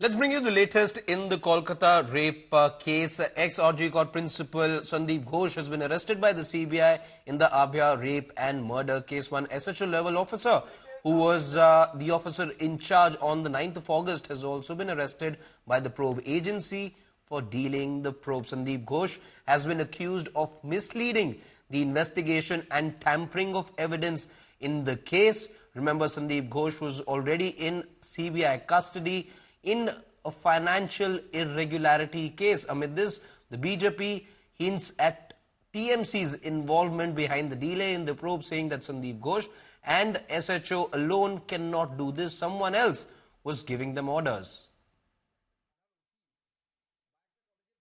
Let's bring you the latest in the Kolkata rape case. Ex-RG Court principal Sandeep Ghosh has been arrested by the CBI in the Abhya rape and murder case. One SHO level officer who was the officer in charge on the 9th of August has also been arrested by the probe agency for dealing the probe. Sandeep Ghosh has been accused of misleading the investigation and tampering of evidence in the case. Remember, Sandeep Ghosh was already in CBI custody in a financial irregularity case. Amid this, the BJP hints at TMC's involvement behind the delay in the probe, saying that Sandeep Ghosh and SHO alone cannot do this. Someone else was giving them orders.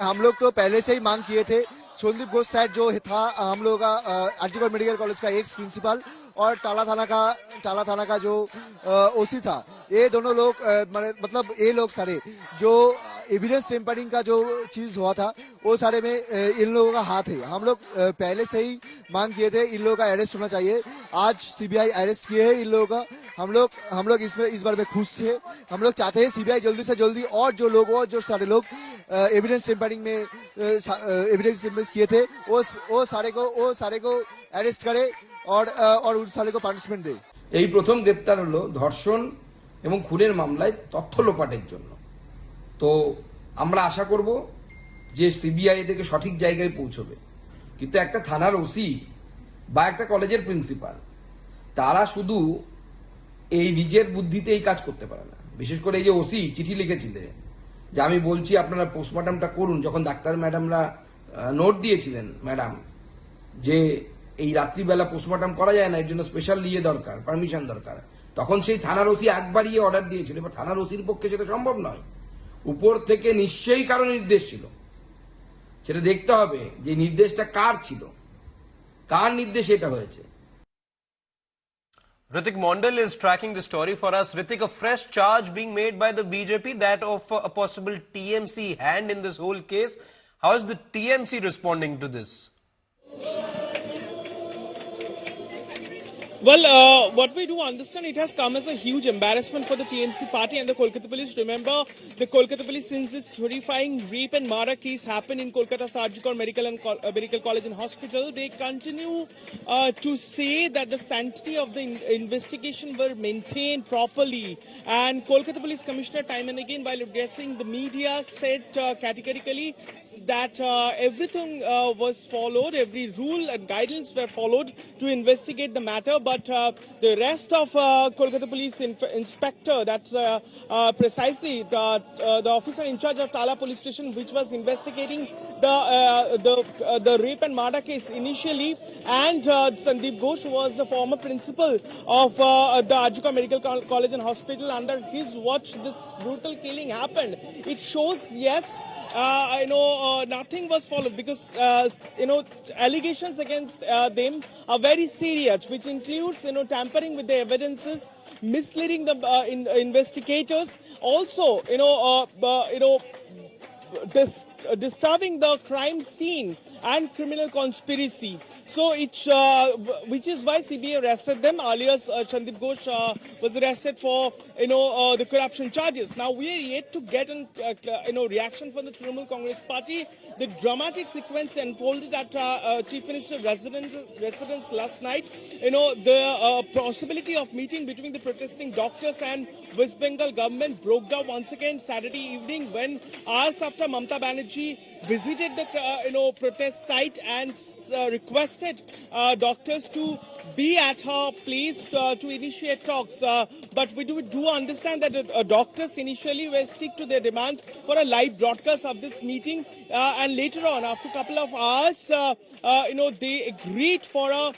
हम लोग तो पहले से ही मांग किए थे संदीप घोष साहब जो था हम लोग का आरजी कॉलेज मेडिकल कॉलेज का एक्स प्रिंसिपल और टाला थाना का जो ओसी था, ये दोनों लोग मतलब ये लोग सारे जो एविडेंस टेम्परिंग का जो चीज हुआ था वो सारे में इन लोगों का हाथ है। हम लोग पहले से ही मांग किए थे इन लोगों का अरेस्ट होना चाहिए। आज सीबीआई अरेस्ट किए हैं इन लोगों का। हम लोग इसमें इस बार में खुश है। हम लोग चाहते हैं सीबीआई जल्दी से जल्दी और जो सारे लोग एविडेंस टेम्परिंग में एविडेंस किए थे वो सारे को अरेस्ट करे और उन सारे को पनिशमेंट दे। এই প্রথম গ্রেপ্তার হলো ধর্ষণ এবং খুনের মামলায় তথ্য লোপাটের জন্য। তো আমরা আশা করব যে সিবিআই থেকে সঠিক জায়গায় পৌঁছবে, কিন্তু একটা থানার ওসি বা একটা কলেজের প্রিন্সিপাল তারা শুধু এই নিজের বুদ্ধিতে এই কাজ করতে পারে না। বিশেষ করে এই যে ওসি চিঠি লিখেছিলেন যে আমি বলছি আপনারা পোস্টমর্টমটা করুন, যখন ডাক্তার ম্যাডামরা নোট দিয়েছিলেন ম্যাডাম যে এই রাত্রিবেলা পোস্টমর্টম করা যায় না, এর জন্য স্পেশাল ইয়ে দরকার, পারমিশন দরকার, তখন সেই থানার ওসি একবারই অর্ডার দিয়েছিল। এবার থানার ওসির পক্ষে সেটা সম্ভব নয়, উপর থেকে নিশ্চয়ই কারো নির্দেশ ছিল। সেটা দেখতে হবে যে নির্দেশটা কার ছিল, কার নির্দেশে এটা হয়েছে। Ritik Mondal is tracking the story for us. Ritik, a fresh charge being made by the BJP, that of a possible TMC hand in this whole case. How is the TMC responding to this? Well, what we do understand, it has come as a huge embarrassment for the TMC party and the Kolkata police. Remember, the Kolkata police, since this horrifying rape and murder case happened in Kolkata's RG Court Medical College and Hospital, they continue to say that the sanctity of the investigation were maintained properly. And Kolkata Police Commissioner, time and again, while addressing the media, said categorically that everything was followed, every rule and guidance were followed to investigate the matter. But the rest of Kolkata Police Inspector, that's precisely the officer in charge of Tala Police Station, which was investigating the rape and murder case initially, and Sandeep Ghosh was the former principal of the RG Court Medical College and Hospital. Under his watch, this brutal killing happened. It shows, yes, nothing was followed, because allegations against them are very serious, which includes tampering with the evidences, misleading the investigators, also disturbing the crime scene and criminal conspiracy. So it's which is why CBI arrested them. Earlier, Sandeep Ghosh was arrested for the corruption charges. Now we are yet to get reaction from the Trinamool Congress Party. The dramatic sequence unfolded at Chief Minister's residence last night. The possibility of meeting between the protesting doctors and West Bengal government broke down once again Saturday evening, when hours after Mamata Banerjee visited the protest site and requested doctors to be at her place to initiate talks. But we do understand that doctors initially were stick to their demands for a live broadcast of this meeting, and later on, after a couple of hours, they agreed for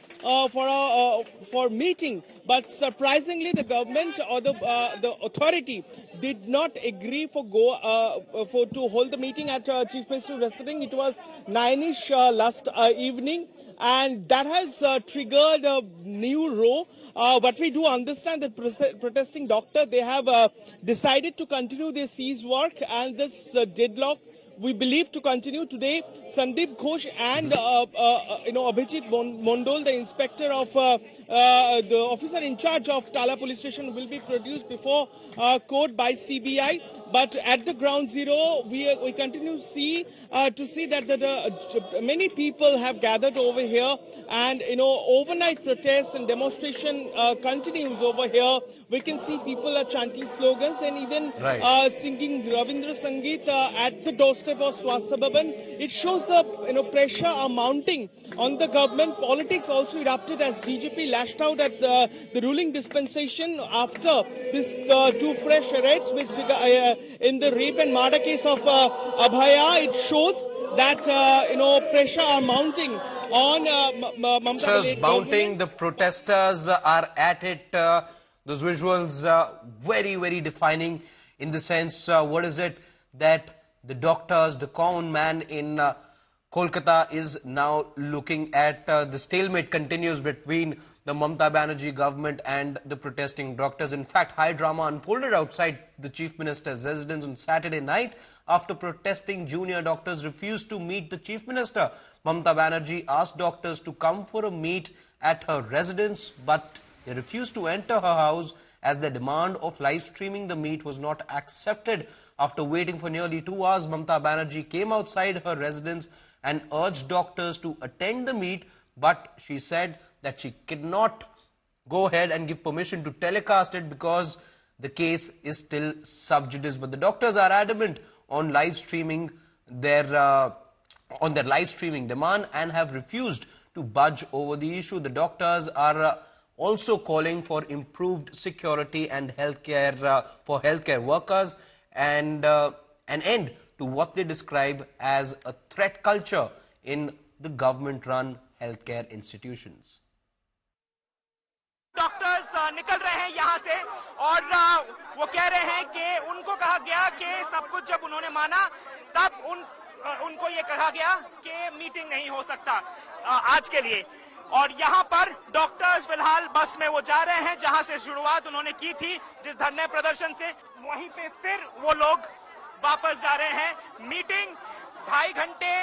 meeting. But surprisingly, the government or the authority did not agree to hold the meeting at Chief Minister's residence. It was 9ish last evening, and that has triggered a new row. But we do understand that protesting doctor, they have decided to continue their siege work, and this deadlock we believe to continue today. Sandeep Ghosh and Abhijit Mondal, the inspector of the officer in charge of Tala police station, will be produced before court by CBI. But at the ground zero, we continue to see that many people have gathered over here, and overnight protest and demonstration continues over here. We can see people are chanting slogans, then even singing Ravindra Sangeet at the doorstep of Swasthya Bhavan. It shows the pressure are mounting on the government. Politics also erupted as BJP lashed out at the ruling dispensation after this two fresh arrests, which in the rape and murder case of Abhaya. It shows that pressure are mounting on Mamata Pressures mounting. The protesters are at it. Those visuals very, very defining in the sense, what is it that the doctors, the common man in Kolkata is now looking at. The stalemate continues between the Mamata Banerjee government and the protesting doctors. In fact, high drama unfolded outside the Chief Minister's residence on Saturday night after protesting junior doctors refused to meet the Chief Minister. Mamata Banerjee asked doctors to come for a meet at her residence, but they refused to enter her house as the demand of live streaming the meet was not accepted. After waiting for nearly 2 hours, Mamata Banerjee came outside her residence and urged doctors to attend the meet, but she said that she cannot go ahead and give permission to telecast it because the case is still sub judice. But the doctors are adamant on live streaming their live streaming demand and have refused to budge over the issue. The doctors are also calling for improved security and healthcare for healthcare workers and an end to what they describe as a threat culture in the government-run healthcare institutions. Doctors निकल रहे हैं यहाँ से और वो कह रहे हैं कि उनको कहा गया कि सब कुछ जब उन्होंने माना तब उनको ये कहा गया कि मीटिंग नहीं हो सकता आज के लिए। और यहाँ पर डॉक्टर्स फिलहाल बस में वो जा रहे हैं जहाँ से शुरुआत उन्होंने की थी जिस धरने प्रदर्शन से, वहीं पे फिर वो लोग वापस जा रहे हैं। मीटिंग 2.5 घंटे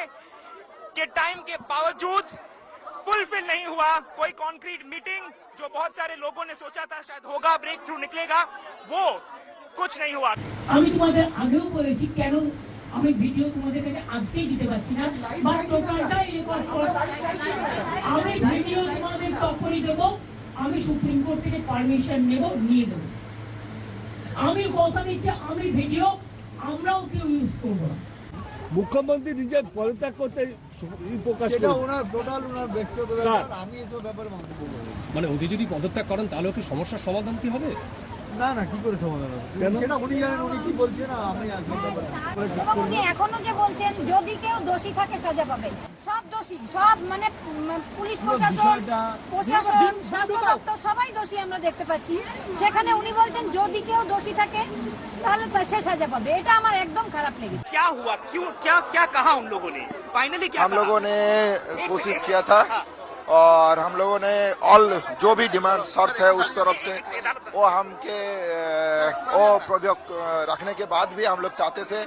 के टाइम के बावजूद फुलफिल नहीं हुआ। कोई कॉन्क्रीट मीटिंग जो बहुत सारे लोगों ने सोचा था शायद होगा, ब्रेक थ्रू निकलेगा, वो कुछ नहीं हुआ। আমি তোমাদের আগেও বলেছি কেন আমি ভিডিও তোমাদের কাছে আজকেই দিতে পারছি না, বাট টোটালটাই রেকর্ড করব। আমি ভিডিও তোমাদের তখনই দেব আমি সুপ্রিম কোর্ট থেকে পারমিশন নিয়ে দেব। আমি কথা দিচ্ছি আমি ভিডিও আমরাও কেউ ইউজ করব না। মুখ্যমন্ত্রী নিজের পদত্যাগ করতে প্রকাশ সেটা ওনার টোটাল ওনার ব্যক্তিগত ব্যাপার, আমি এসব ব্যাপারে মন্তব্য করব না। মানে উনি যদি পদত্যাগ করেন তাহলে কি সমস্যার সমাধান কি হবে? না না, কি করে সমাধান হবে সেটা উনি জানেন, উনি কি বলছেন আমি উনি এখনো যে বলছেন যদি কেউ দোষী থাকে সাজা পাবে। সব দোষী, সব মানে পুলিশ প্রশাসন, স্বাস্থ্য দপ্তর সবাই দোষী আমরা দেখতে পাচ্ছি। সেখানে উনি বলছেন যদি কেউ দোষী থাকে তাহলে সে সাজা পাবে। এটা আমার একদম খারাপ লেগেছে। क्या हुआ, क्यों, क्या कहा उन लोगों ने? फाइनली क्या हम लोगों ने कोशिश किया था और हम लोगों ने ऑल जो भी डिमांड शर्त है उस तरफ से वो प्रोजेक्ट रखने के बाद भी हम लोग चाहते थे